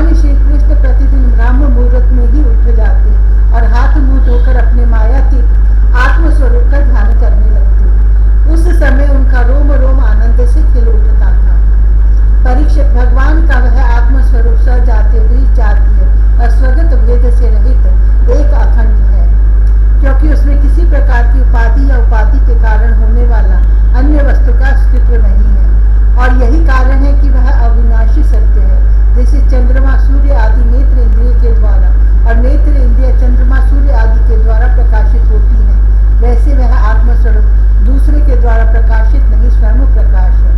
भगवान श्री कृष्ण प्रतिदिन ब्रह्म मुहूर्त में ही उठ जाते और हाथ मुंह धोकर अपने मायातीत आत्मस्वरूप का ध्यान करने लगते। उस समय उनका रोम रोम आनंद से खिल उठता था। परीक्षित, भगवान का वह आत्मस्वरूप सजाते हुए जातीय और स्वगत भेद से रहित एक अखंड है, क्योंकि उसमें किसी प्रकार की उपाधि या उपाधि के कारण होने वाला अन्य वस्तु का अस्तित्व नहीं है। और यही कारण है कि वह अविनाशी सत्य है। जैसे चंद्रमा सूर्य आदि नेत्र इंद्रिय के द्वारा और नेत्र इंद्रिय चंद्रमा सूर्य आदि के द्वारा प्रकाशित होती है, वैसे वह आत्मस्वरूप दूसरे के द्वारा प्रकाशित नहीं, स्वयं प्रकाश है।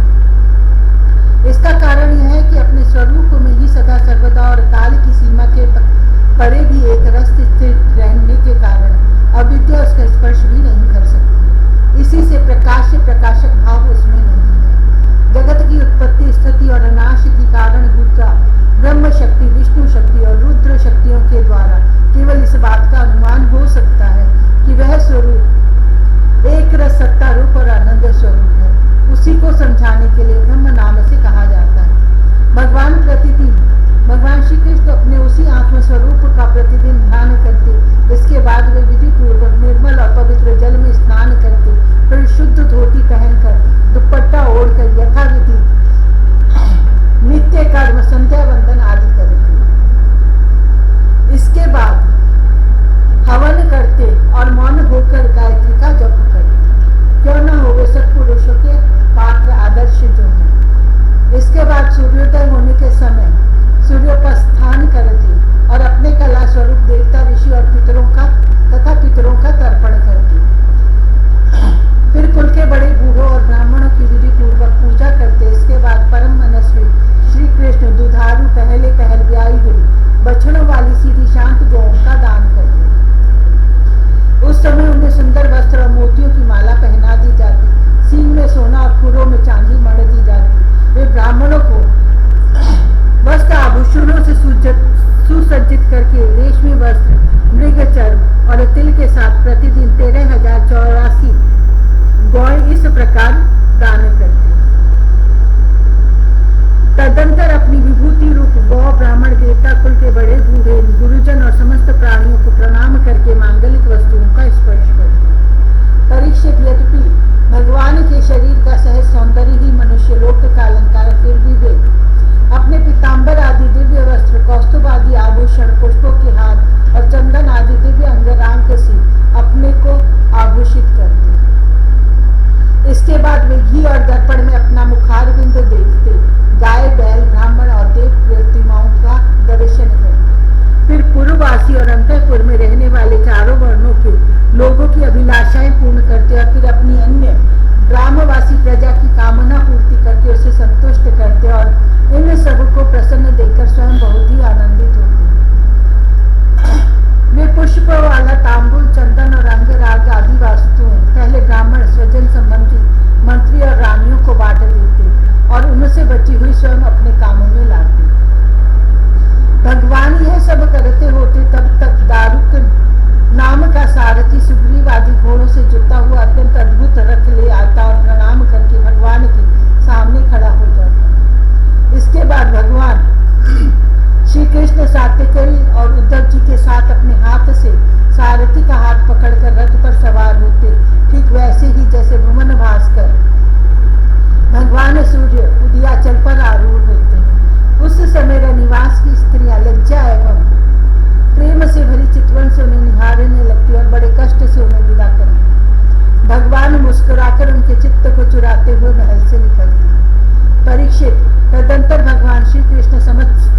इसका कारण यह है कि अपने स्वरूप में ही सदा सर्वदा और काल की सीमा के परे भी एक रस स्थित रहने के कारण अविद्या उसका स्पर्श भी नहीं कर सकती। इसी से प्रकाश प्रकाशक भाव उसमें नहीं है। जगत की उत्पत्ति, स्थिति और नाश की कारण भूता ब्रह्म शक्ति, विष्णु शक्ति और रुद्र शक्तियों के द्वारा केवल इस बात का अनुमान हो सकता है कि वह स्वरूप एक रस सत्ता रूप और आनंद स्वरूप है। उसी को समझाने के लिए ब्रह्म नाम से कहा जाता है। भगवान श्री कृष्ण अपने उसी आत्मस्वरूप का प्रतिदिन ध्यान करते। इसके बाद वे विधि पूर्वक निर्मल और पवित्र जल में स्नान करते, फिर शुद्ध धोती पहनकर दुपट्टा ओढ़कर यथाविधि नित्य कर्म संध्या वंदन आदि करते। इसके बाद हवन करते और मौन होकर गायत्री का जप करते। क्यों न हो वे सत्पुरुषों के पात्र आदर्श जो हैं। इसके बाद सूर्योदय होने के समय सूर्योपस्थान करते और अपने कला स्वरूप देवता, ऋषि और पितरों का तर्पण करते। फिर कुल के बड़े बूढ़ों और ब्राह्मणों की विधि पूर्वक पूजा करते। इसके बाद परम मनस्वी श्री कृष्ण दुधारू पहल ब्याई हुई बछड़ों वाली सीधी शांत गौओं का दान करते। उस समय उन्हें सुंदर वस्त्र और मोतियों की माला पहना दी जाती। सींग में सोना और खुरों में चांदी मढ़ दी जाती। वे ब्राह्मणों को वस्त्र आभूषणों से सुसज्जित करके रेशमी वस्त्र, मृग चर्म और तिल के साथ प्रतिदिन 13,084 गौएं इस प्रकार दान करते। तदंतर अपनी विभूति रूप गौ ब्राह्मण देवता कुल के बड़े बूढ़े गुरुजन और समस्त प्राणियों को प्रणाम करके मांगलिक वस्तुओं का स्पर्श करते। परीक्षित, यद्यपि भगवान के शरीर का सहज सौंदर्य ही मनुष्य लोक का अलंकार, फिर भी वे अपने पीताम्बर आदि दिव्य वस्त्र, कौस्तुभ आदि आभूषण, पुष्पों के हार और चंदन आदि दिव्य अंगरांक से अपने को आभूषित करते। इसके बाद वे घी और दर्पण में अपना मुखारविंद देखते, गाय, बैल, ब्राह्मण और देव प्रतिमाओं का दर्शन करते। फिर पूर्ववासी और अंतःपुर में रहने वाले चारों वर्णों के लोगों की अभिलाषाएं पूर्ण करते और फिर अपनी अन्य ग्रामवासी प्रजा की कामना पूर्ति करके उसे संतुष्ट करते और इन सबको प्रसन्न देखकर स्वयं बहुत ही आनंदित होते। वे पुष्प वाला तांबुल, चंदन और अंगराग आदि वस्तुएं पहले ब्राह्मण, स्वजन संबंधी, मंत्री और रानियों को बांट देते और उनसे बची हुई स्वयं अपने कामों में लाते। भगवान यह सब करते होते तब तक दारुक नाम का सारथी सुग्रीव आदि घोड़ों से जुटा हुआ अत्यंत अद्भुत रथ ले आता और प्रणाम करके भगवान के सामने खड़ा हो जाता। इसके बाद भगवान श्री कृष्ण सात्यकी और उद्धव जी के साथ अपने हाथ से सारथी का हाथ पकड़कर रथ पर सवार होते। ठीक वैसे ही जैसे भुवन भास्कर भगवान सूर्य उदयाचल पर आरूढ़ होते हैं। उस समय रनिवास की स्त्रियां लज्जा एवं प्रेम से भरी चितवन से उन्हें निहारने लगती और बड़े कष्ट से उन्हें विदा करती। भगवान मुस्कुराकर उनके चित्त को चुराते हुए महल से निकलते। परीक्षित, तदंतर भगवान श्री कृष्ण समस्त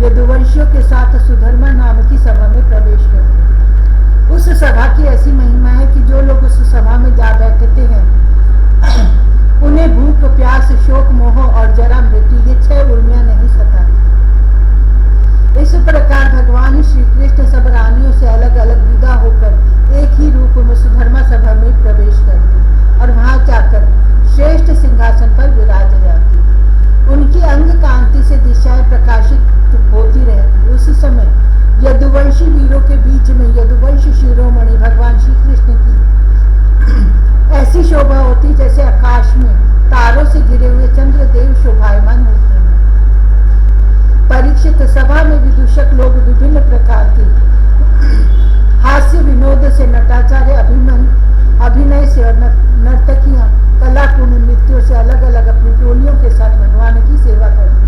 यदुवंशियों के साथ सुधर्मा नाम की सभा में प्रवेश करते। उस सभा की ऐसी महिमा है कि जो लोग उस सभा में जा बैठते हैं उन्हें भूख, प्यास, शोक, मोह और जरा मृत्यु ये 6 उर्मियां नहीं सताती। इस प्रकार भगवान श्री कृष्ण सब रानियों से अलग अलग विदा होकर एक ही रूप में सुधर्मा सभा में प्रवेश करते और वहां जाकर श्रेष्ठ सिंहासन पर विराज जाते। उनकी अंग कांति से दिशाएं प्रकाशित होती रहती। उस समय यदुवंशी वीरों के बीच में यदुवंश शिरोमणि भगवान श्री कृष्ण की ऐसी शोभा होती जैसे आकाश में तारों से घिरे हुए चंद्रदेव शोभायमान होते हैं। परीक्षित, सभा में विदूषक लोग विभिन्न प्रकार के हास्य विनोद से, नटाचार्य अभिनय से और नर्तकियां कलापूर्ण नृत्यों से अलग अलग अपनी टोलियों के साथ भगवान की सेवा करती।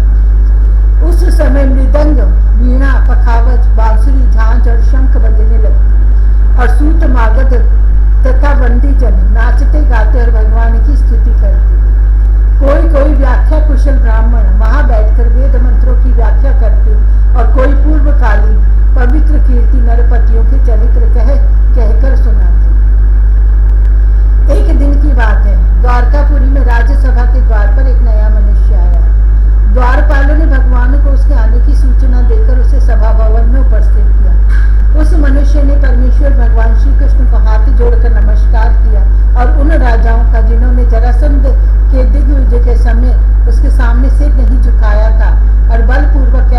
उस समय मृदंग, वीणा, पखावज, बांसुरी, झांझ और शंख बजने लगती और सूत मागध तथा बंदी जन नाचते गाते और भगवान की स्तुति करते। कोई व्याख्या कुशल ब्राह्मण वहां बैठकर वेद मंत्रों की व्याख्या करते और कोई पूर्वकालीन पवित्र कीर्ति नरपतियों के चरित्र कहकर सुनाते। एक दिन की बात है, द्वारकापुरी में राज्यसभा के द्वार पर एक नया मनुष्य आया। द्वारपालों ने भगवान को उसके आने की सूचना देकर उसे सभा भवन में उपस्थित किया। उस मनुष्य ने परमेश्वर भगवान श्री कृष्ण को हाथ जोड़कर नमस्कार किया और उन राजाओं का जिन्होंने जरासंध के दिग्विजय के समय उसके सामने सिर नहीं झुकाया था और बलपूर्वक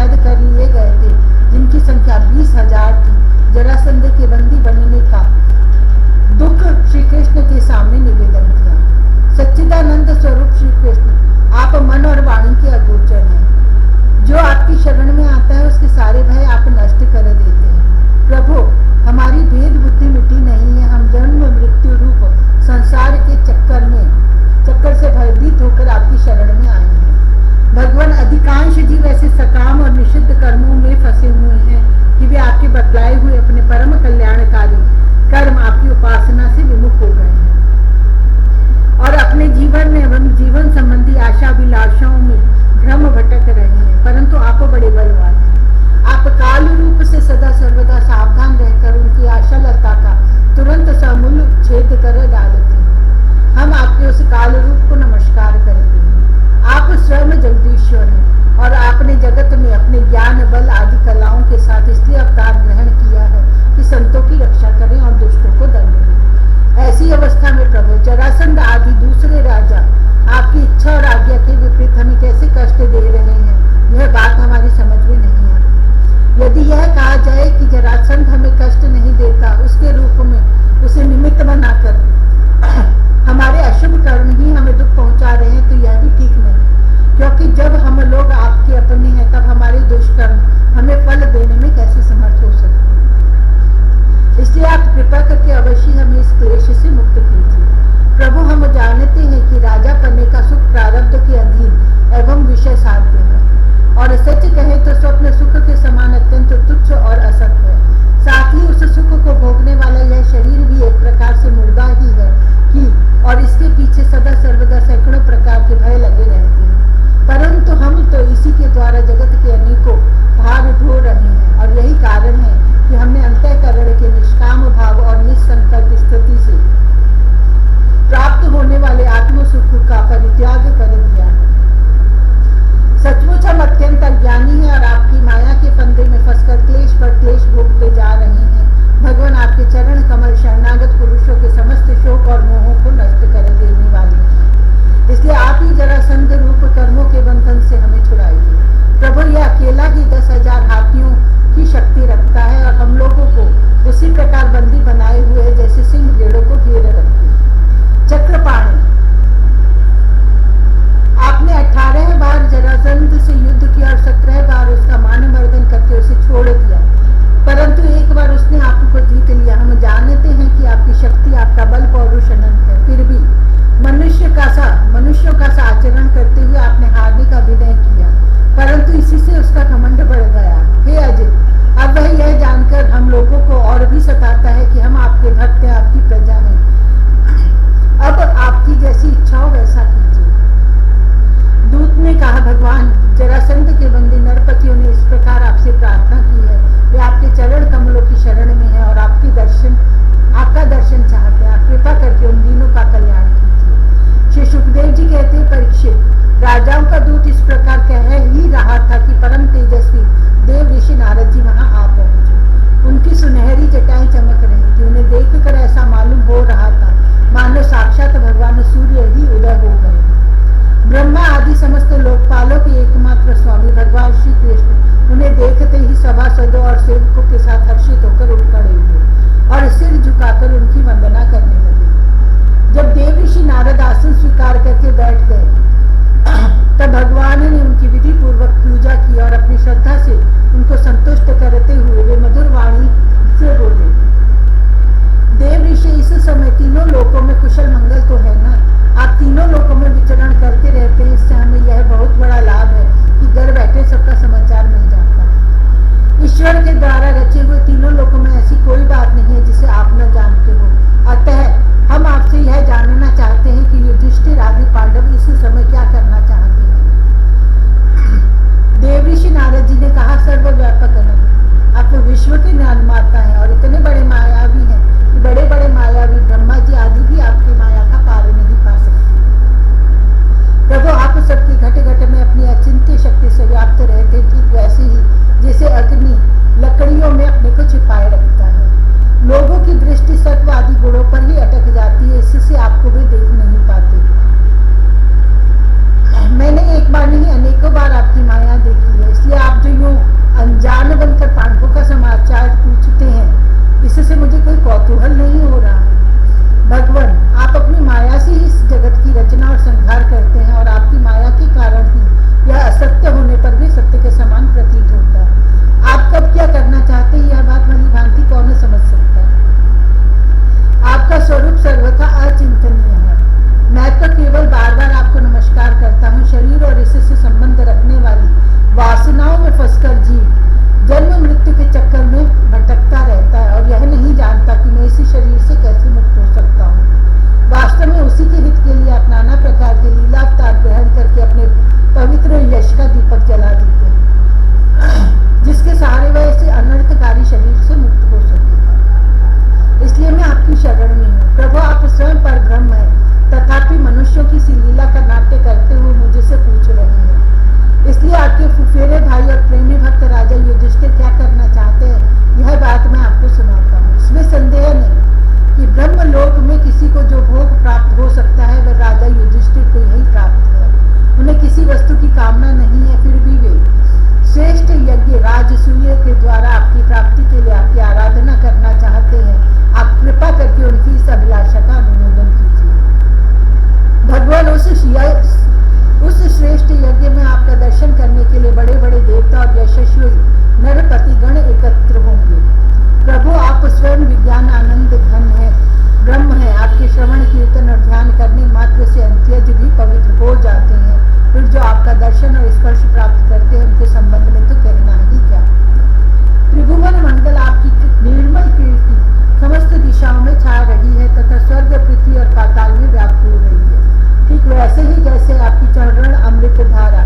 ईश्वर के द्वारा रचे हुए तीनों लोकों में ऐसी कोई बात नहीं है जिसे आप न जानते हो। अतः हम आपसे यह जानना चाहते हैं कि युधिष्ठिर आदि पांडव इस समय क्या करना चाहते हैं। देवऋषि नारद जी ने कहा, सर्वव्यापक अनंत, आप विश्व के निर्माता हैं और इतने बड़े मायावी हैं कि बड़े बड़े मायावी ब्रह्मा जी आदि भी आपकी माया का पार नहीं पा सकते। प्रभु, आप सबकी घट घट में अपनी अचिंत्य शक्ति से व्याप्त रहते, ठीक वैसे ही जैसे अग्नि लकड़ियों में अपने को छिपाए रखता है। लोगों की दृष्टि सत्व आदि गुणों पर ही अटक जाती है, इससे आपको वे देख नहीं पाते। मैंने एक बार नहीं अनेकों बार आपकी माया देखी है, इसलिए आप जो यूं अनजान बनकर पांडवों का समाचार पूछते हैं, इससे मुझे कोई कौतूहल नहीं हो रहा है। भगवान, आप अपनी माया से ही इस जगत की रचना और संहार करते हैं और आपकी माया के कारण ही यह असत्य होने पर भी सत्य के समान प्रतीत होता है। आप कब क्या करना चाहते हैं, यह बात भली भांति कौन समझ सकता है। आपका स्वरूप सर्वथा अचिंतनीय है। मैं तो केवल बार बार आपको नमस्कार करता हूँ। शरीर और इससे संबंध रखने वाली वासनाओं में फंसकर जीव जन्म मृत्यु के चक्कर में भटकता रहता है और यह नहीं जानता कि मैं इसी शरीर से कैसे मुक्त हो सकता हूँ। वास्तव में उसी के हित के लिए आप नाना प्रकार के लीला अवतार ग्रहण करके अपने पवित्र यश का दीपक जला देते हैं, जिसके सहारे वह इसे अनर्थकारी शरीर से मुक्त हो सके। इसलिए मैं आपकी शरण में हूँ। प्रभु, आप स्वयं पर ब्रह्म है, तथापि मनुष्यों की सी लीला का नाट्य करते हुए मुझसे पूछ रहे हैं। इसलिए आपके फुफेरे भाई और प्रेमी भक्त राजा युधिष्ठिर क्या करना चाहते हैं, यह बात मैं आपको सुनाता हूँ। इसमें संदेह नहीं कि ब्रह्म लोक में किसी को जो भोग प्राप्त हो सकता है, वह राजा युधिष्ठिर को यही प्राप्त है। उन्हें किसी वस्तु की कामना नहीं है, फिर भी वे श्रेष्ठ यज्ञ राजसूय के द्वारा आपकी प्राप्ति के लिए आपकी आराधना करना चाहते हैं। आप कृपा करके उनकी इस अभिलाषा का अनुमोदन कीजिए। भगवान, उस श्रेष्ठ यज्ञ में आपका दर्शन करने के लिए बड़े बड़े देवता और यशस्वी नरपति गण एकत्र होंगे। प्रभु, आप स्वयं विज्ञान आनंद घन है, ब्रह्म है। आपके श्रवण कीर्तन और ध्यान करने मात्र से अंत्यज भी पवित्र हो जाते हैं। फिर जो आपका दर्शन और स्पर्श प्राप्त करते हैं, उनके संबंध में तो कहना ही क्या। त्रिभुवन मंडल आपकी निर्मल कीर्ति समस्त दिशाओं में छा रही है तथा स्वर्ग, पृथ्वी और पाताल में व्याप्त हो रही है। ठीक वैसे ही जैसे आपकी चरण अमृत धारा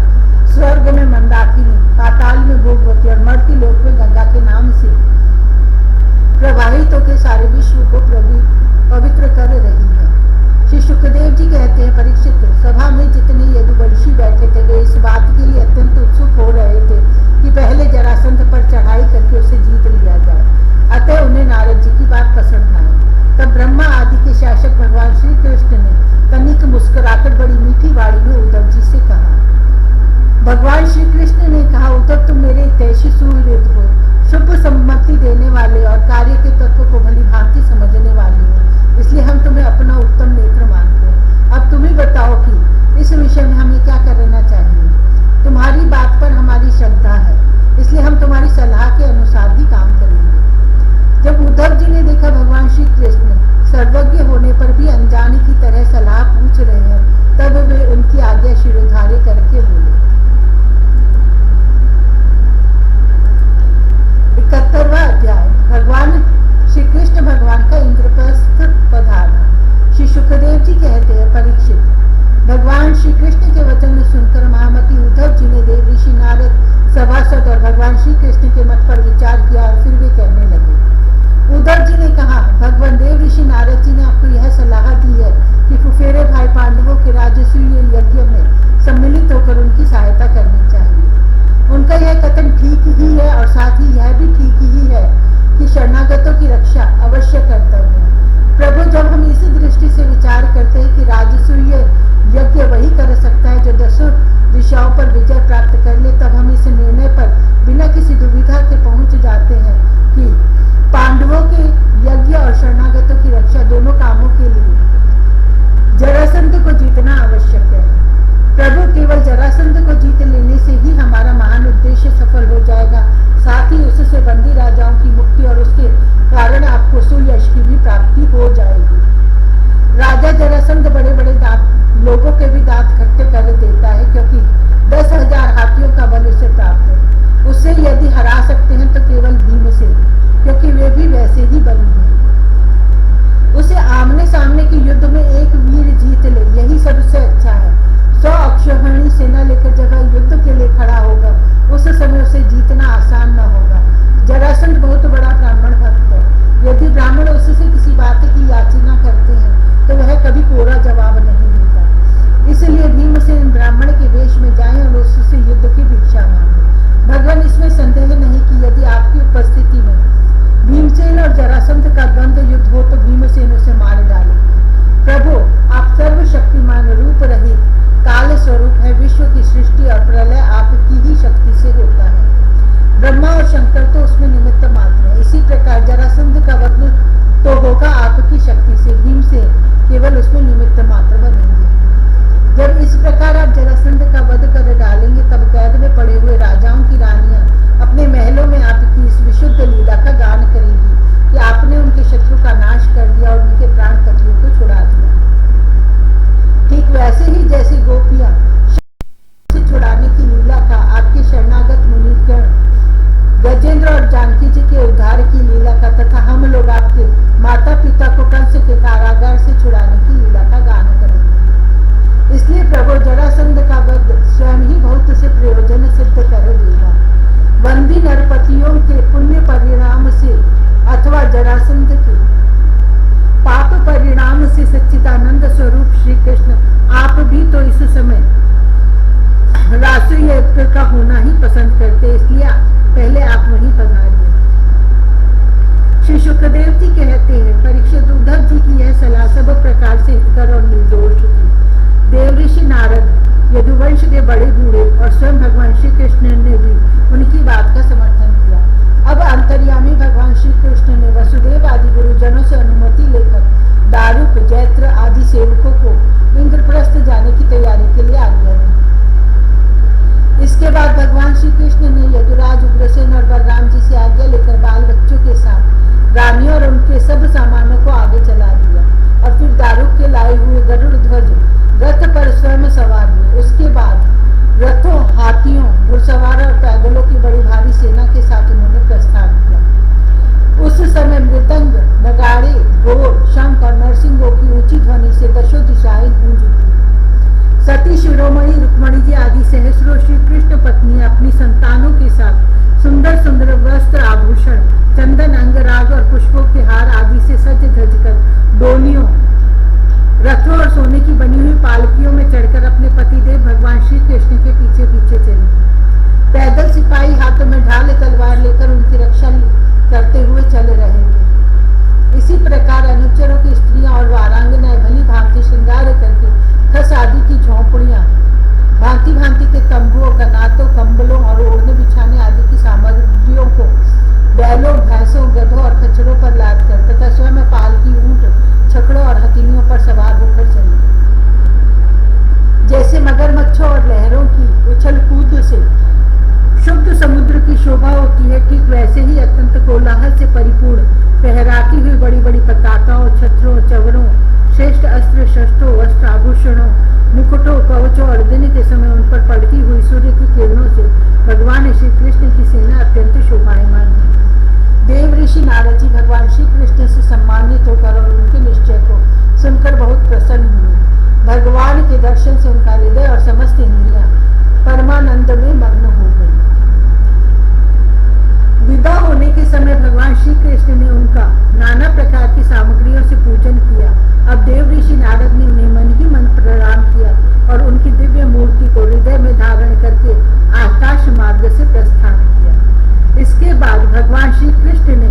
स्वर्ग में मंदाकिनी, पाताल में भोगवती और मर्त्य लोक में गंगा के नाम से प्रवाहित होकर सारे विश्व को पवित्र कर रही है। श्री सुखदेव जी कहते हैं, परीक्षित, सभा में जितने यदुवंशी बैठे थे वे इस बात के लिए अत्यंत उत्सुक हो रहे थे कि पहले जरासंध पर चढ़ाई करके उसे जीत लिया जाए। अतः उन्हें नारद जी की बात पसंद आई। तब ब्रह्मा आदि के शासक भगवान श्री कृष्ण ने तनिक मुस्कुराकर बड़ी मीठी वाणी में उद्धव जी से कहा। भगवान श्री कृष्ण ने कहा, उद्धव, तुम मेरे हितैषी सूरवीर हो, शुभ सम्मति देने वाले और कार्य के तत्व को भली भांति समझने वाले हो, इसलिए हम तुम्हें अपना उत्तम नेत्र मानते हैं। अब तुम ही बताओ कि इस विषय में हमें क्या करना चाहिए। तुम्हारी बात पर हमारी श्रद्धा है, इसलिए हम तुम्हारी सलाह के अनुसार ही काम करेंगे। जब उद्धव जी ने देखा भगवान श्री कृष्ण सर्वज्ञ होने पर भी अनजाने की तरह सलाह पूछ रहे हैं, तब वे उनकी आज्ञा शिरोधार्य करके बोले। 71वां अध्याय। भगवान श्री कृष्ण भगवान का इंद्रप्रस्थ पधारना। श्री सुखदेव जी कहते हैं, परीक्षित, भगवान श्री कृष्ण के वचन सुनकर महामती उद्धव जी ने देवऋषि नारद, सभासद और भगवान श्री कृष्ण के मत पर विचार किया और फिर वे कहने लगे। उद्धव जी ने कहा, भगवान देवऋषि नारद जी ने आपको यह सलाह दी है कि फुफेरे भाई पांडवों के राजसूय यज्ञ में सम्मिलित होकर उनकी सहायता करनी चाहिए। उनका यह कथन ठीक ही है और साथ ही यह भी ठीक ही है कि शरणागतों की रक्षा अवश्य कर्तव्य है। प्रभु, जब हम इस दृष्टि से विचार करते हैं कि राजसूय यज्ञ वही कर सकता है जो 10 दिशाओं पर विजय प्राप्त कर ले, तब हम इस निर्णय पर बिना किसी दुविधा के पहुंच जाते हैं कि पांडवों के यज्ञ और शरणागतों की रक्षा दोनों कामों के लिए जरासंध को जीतना आवश्यक है। प्रभु, केवल जरासंध को जीत लेने से ही हमारा महान उद्देश्य सफल हो जाएगा सेना लेकर जब युद्ध के लिए खड़ा होगा उस समय उसे जीतना आसान न होगा। जरासंध बहुत बड़ा ब्राह्मण भक्त है। यदि ब्राह्मण उससे किसी बात की याचना करते हैं तो वह कभी कोरा जवाब नहीं देता। इसलिए भीमसेन ब्राह्मण के वेश में जाएं और उससे युद्ध की भिक्षा मांगे। भगवान इसमें संदेह नहीं कि यदि आपकी उपस्थिति में भीमसेन और जरासंध का द्वंद्व युद्ध हो तो भीमसेन उसे मार डालेंगे। प्रभु, आप सर्वशक्तिमान रूप रहित काल स्वरूप है। विश्व की सृष्टि और प्रलय आपकी ही शक्ति से होता है। ब्रह्मा और शंकर तो उसमें निमित्त मात्र है। इसी प्रकार जरासंध का वध तो होगा आपकी शक्ति से, भीमसेन केवल उसमें निमित्त मात्र बनेंगे। जब इस प्रकार आप जरासंध का वध कर डालेंगे तब कैद में पड़े हुए राजाओं की रानियां अपने महलों में आपकी इस विशुद्ध लीला का गान करेंगी कि आपने उनके शत्रु का नाश कर दिया और उनके प्राण कटियों को छुड़ा दिया। ठीक वैसे ही जैसे गोपियां से छुड़ाने की लीला का आपके शरणागत मुनिगण गजेंद्र और जानकी जी के उद्धार की लीला का तथा हम लोग आपके माता पिता को कंस के कारागार से छुड़ाने की लीला का गान करेंगे। इसलिए प्रभु, जरासंध का वध स्वयं ही बहुत से प्रयोजन सिद्ध कर देगा। बंदी नरपतियों के पुण्य परिणाम से अथवा जरासंध के पाप परिणाम से सच्चिदानंद स्वरूप श्री कृष्ण आप भी तो इस समय रासयज्ञ का होना ही पसंद करते, इसलिए पहले आप वहीं पधारिए। श्री सुखदेव जी कहते हैं, परीक्षित, उद्धव जी की यह सलाह सब प्रकार से हितकर और निर्दोष थी। देव ऋषि नारद, यदुवंश के बड़े बूढ़े और स्वयं भगवान श्री कृष्ण ने भी उनकी बात का समर्थन किया। अब अंतर्यामी भगवान श्री कृष्ण ने वसुदेव आदि गुरुजनों से अनुमति लेकर दारुक, जैत्र आदि सेवकों को इंद्रप्रस्थ जाने की तैयारी के लिए आज्ञा दी। इसके बाद भगवान श्री कृष्ण ने यदुराज, उग्रसेन और बलराम जी से आज्ञा लेकर बाल बच्चों के साथ रानियों और उनके सब सामानों को आगे चला दिया और फिर दारुक के लाए हुए गरुड़ ध्वज रथ पर स्वयं सवार हुए। उसके बाद रथों, हाथियों, घुड़सवार और पैदलों की बड़ी भारी सेना के साथ उन्होंने प्रस्थान किया। उस समय मृदंग, नगाड़े, ढोल, शंख और नरसिंहों की ऊंची ध्वनि से दशों दिशाएं गूंज उठी। सती शिरोमणि रुक्मणी जी आदि सहस्रों श्री कृष्ण पत्नी अपनी संतानों के साथ सुंदर सुंदर वस्त्र, आभूषण, चंदन, अंगराग और पुष्पों के हार आदि से सज धज कर डोलियों, रथों और सोने की बनी हुई पालकियों में चढ़कर अपने पतिदेव भगवान श्री कृष्ण के पीछे पीछे चली। पैदल सिपाही हाथों में ढाल तलवार लेकर उनकी रक्षा करते हुए चल रहे थे। इसी प्रकार अनुचरों की स्त्रियां और वारांगनाएं भली भांति श्रृंगार करके खस आदि की झोंपड़ियां, भांति भांति के तंबुओं, कनातों, कंबलों और ओढ़ने बिछाने आदि की सामग्रियों को बैलों, भैंसों, गधों और खच्चरों पर लाद कर तथा स्वयं पालकी, ऊंट, छकड़ों और हथिनियों पर सवार होकर चली। जैसे मगरमच्छों और लहरों की उछल कूद से शुद्ध समुद्र की शोभा होती है, ठीक वैसे ही अत्यंत कोलाहल से परिपूर्ण फहराती हुई बड़ी बड़ी पताकाओं, छत्रों, चवरों, श्रेष्ठ अस्त्र शस्त्रों, वस्त्र, आभूषणों, मुकुटों, कवचों और दिन के समय उन पर पड़ती हुई सूर्य की किरणों से भगवान श्री कृष्ण की सेना अत्यंत शोभायमान है। देव ऋषि नारद जी भगवान श्री कृष्ण से सम्मानित होकर और उनके निश्चय को सुनकर बहुत प्रसन्न हुए। भगवान के दर्शन से उनका हृदय और समस्त इंद्रियां परमानंद में मग्न हो गई। विदा होने के समय भगवान श्री कृष्ण ने उनका नाना प्रकार की सामग्रियों से पूजन किया। अब देव ऋषि नारद ने उन्हें मन ही मन प्रणाम किया और उनकी दिव्य मूर्ति को हृदय में धारण करके आकाश मार्ग से प्रस्थान किया। इसके बाद भगवान श्री कृष्ण ने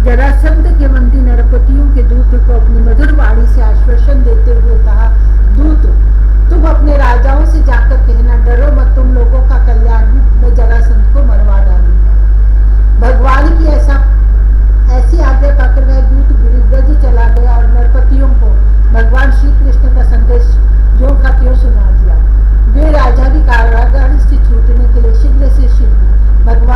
जरासंध के बंदी नरपतियों के दूत को अपनी मधुर वाणी से आश्वासन देते हुए कहा, दूत, तुम अपने राजाओं से जाकर कहना, डरो मत, तुम लोगों का कल्याण मैं जरासंध को मरवा डालूंगा। भगवान की ऐसी आज्ञा पाकर वह दूत गिरिव्रज चला गया और नरपतियों को भगवान श्री कृष्ण का संदेश जो का त्यों सुना दिया। वे राजा भी कारागार से छूटने के लिए शीघ्र से शीघ्र भगवान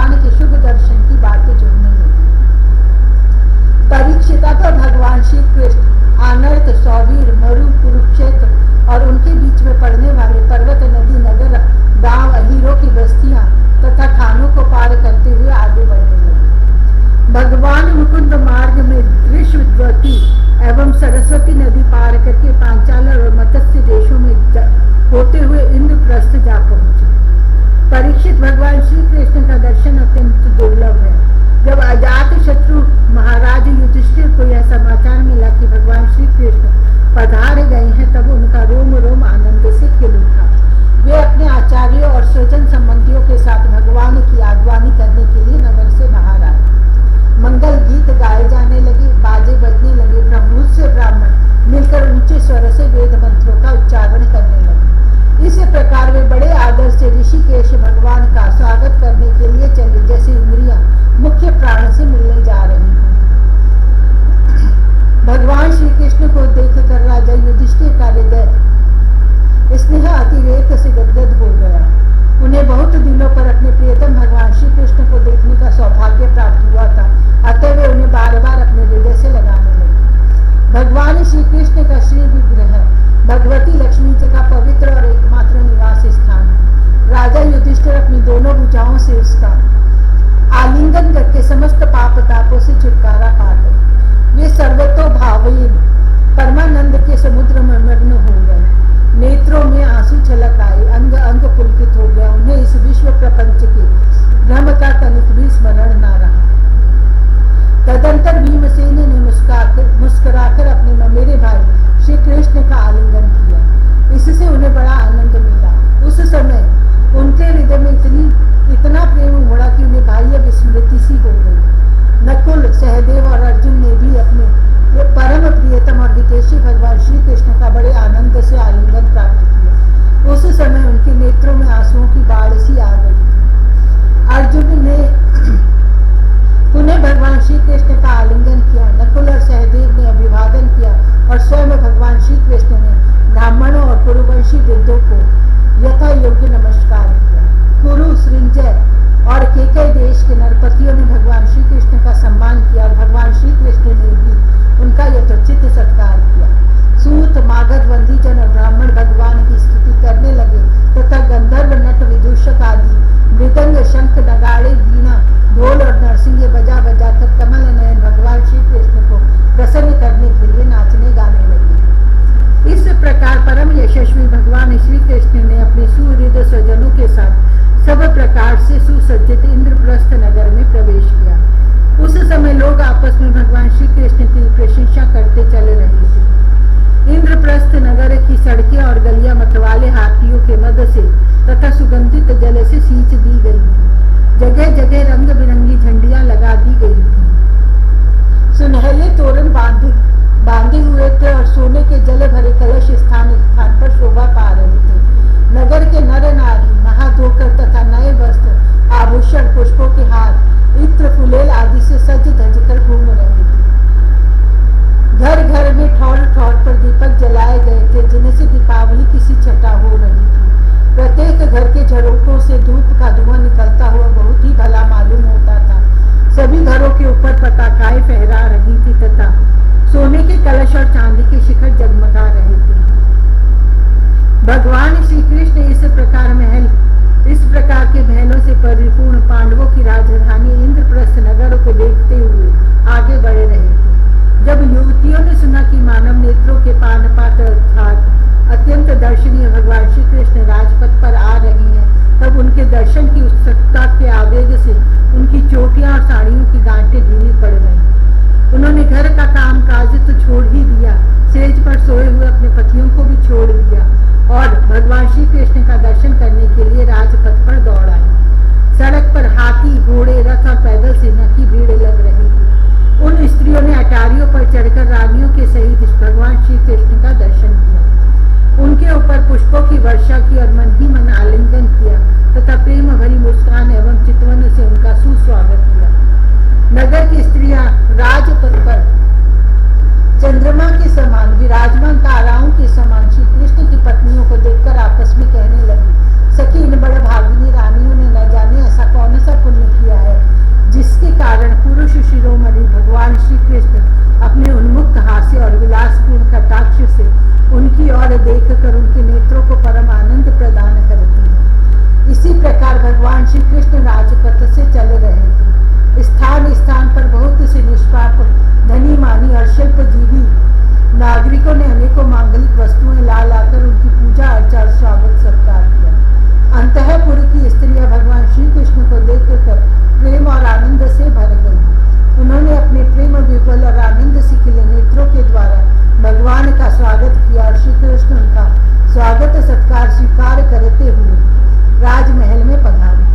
सड़कें और गलियां मतवाले हाथियों के मद से तथा सुगंधित जल से सींच दी गई थी। जगह जगह रंग बिरंगी झंडियां लगा दी गई थी। सुनहले तोरण बांधे हुए थे और सोने के जल भरे कलश स्थान स्थान पर शोभा पा रहे थे। नगर के नर नारी नहा धोकर तथा नए वस्त्र, आभूषण, पुष्पों के हार, इत्र, फुलेल आदि से सज धज कर घूम रहे थे। घर घर में ठौर ठौर पर दीपक जलाए गए थे, जिनसे दीपावली किसी छटा हो रही थी। प्रत्येक घर के झरोखों से धूप का धुआं निकलता हुआ बहुत ही भला मालूम होता था। सभी घरों के ऊपर पताकाएं फहरा रही थी तथा सोने के कलश और चांदी के शिखर जगमगा रहे थे। भगवान श्री कृष्ण इस प्रकार के महलों से परिपूर्ण पांडवों की राजधानी इंद्रप्रस्थ नगर को देखते हुए आगे बढ़े रहे थे। जब युवतियों ने सुना कि मानव नेत्रों के पानपात्र अर्थात अत्यंत दर्शनीय भगवान श्री कृष्ण राजपथ पर आ रही हैं, तब उनके दर्शन की उत्सुकता के आवेग से उनकी चोटियां और साड़ियों की गांठें ढीली पड़ गईं। उन्होंने घर का काम काज तो छोड़ ही दिया, सेज पर सोए हुए अपने पतियों को भी छोड़ दिया और भगवान श्री कृष्ण का दर्शन करने के लिए राजपथ पर दौड़ आए। सड़क पर हाथी, घोड़े, रथ और पैदल सेना की भीड़ लग रही थी। उन स्त्रियों ने अटारियों पर चढ़कर रानियों के सहित भगवान श्री कृष्ण का दर्शन किया। उनके ऊपर पुष्पों की वर्षा की और मन ही मन आलिंगन किया तथा प्रेम भरी मुस्कान एवं चितवन से उनका सुस्वागत किया। नगर की स्त्रियां राजपथ पर चंद्रमा के समान विराजमान ताराओं के समान श्री कृष्ण की पत्नियों को देखकर आपस में कहने लगी, सखी, इन बड़े भागिनी रानियों ने न जाने ऐसा कौन सा पुण्य किया है जिसके कारण पुरुष शिरोमणि भगवान श्री कृष्ण अपने उन्मुक्त हास्य और विलासपूर्ण कटाक्ष से उनकी ओर देखकर उनके नेत्रों को परम आनंद प्रदान करते हैं। इसी प्रकार भगवान श्री कृष्ण राजपथ से चल रहे थे। स्थान स्थान पर बहुत से निष्पाप, धनी मानी और शिल्पजीवी नागरिकों ने अनेकों मांगलिक वस्तुएं ला लाकर उनकी पूजा अर्चा और स्वागत सत्कार किया। अंतःपुर की स्त्रियां भगवान श्री कृष्ण को देखकर प्रेम और आनंद से भर गई। उन्होंने अपने प्रेम विपुल और आनंद से खिले नेत्रों के द्वारा भगवान का स्वागत किया और श्री कृष्ण उनका स्वागत सत्कार स्वीकार करते हुए राजमहल में पधारे।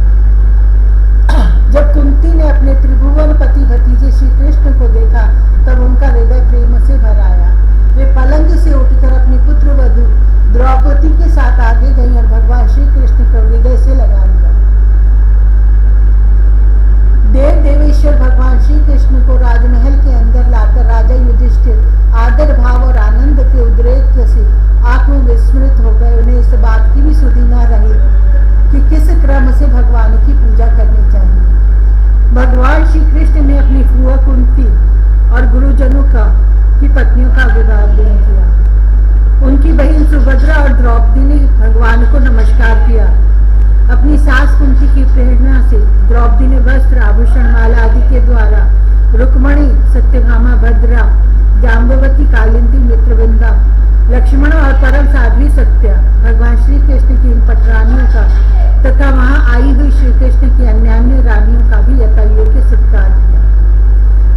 जब कुंती ने अपने त्रिभुवन पति भतीजे श्री कृष्ण को देखा, तब उनका हृदय प्रेम से भर आया। वे पलंग से उठकर अपनी पुत्र वधू द्रौपदी के साथ आगे गई और भगवान श्री कृष्ण को हृदय से लगा लिया। देव देवेश्वर भगवान श्री कृष्ण को राजमहल के अंदर लाकर राजा युधिष्ठिर आदर भाव और आनंद के उद्रेक से आत्मविस्मृत हो गए। उन्हें इस बात की भी सुधि न रही कि किस क्रम से भगवान की पूजा करनी चाहिए। भगवान श्री कृष्ण ने अपनी फुआ कुंती और गुरुजनों की पत्नियों का अभिवादन किया। उनकी बहन सुभद्रा और द्रौपदी ने भगवान को नमस्कार किया। अपनी सास कुंती की प्रेरणा से द्रौपदी ने वस्त्र, आभूषण, माला आदि के द्वारा रुक्मणी, सत्यभामा, भद्रा, जाम्बवती, कालिंदी, मित्रविंदा, लक्ष्मण और परम साध्वी सत्या भगवान श्री कृष्ण की इन पटरानियों का तथा वहां आई हुई श्री कृष्ण की अन्य रानियों का भी यथायोग्य सत्कार किया।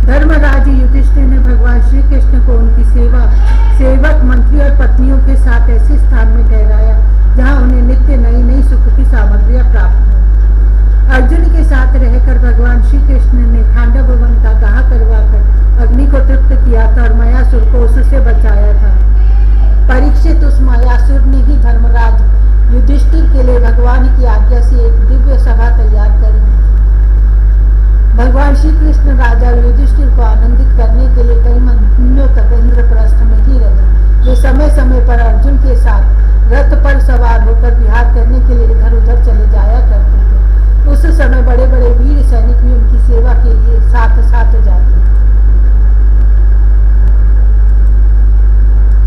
धर्मराज युधिष्ठिर ने भगवान श्री कृष्ण को उनकी सेवक, मंत्री और पत्नियों के साथ ऐसे स्थान में ठहराया जहां उन्हें नित्य नई नई सुख की सामग्रियां प्राप्त हो। अर्जुन के साथ रहकर भगवान श्री कृष्ण ने खांडव वन का दाह करवाकर अग्नि को तृप्त किया था और मयासुर को उससे बचाया था। परीक्षित उस मयासुर ने ही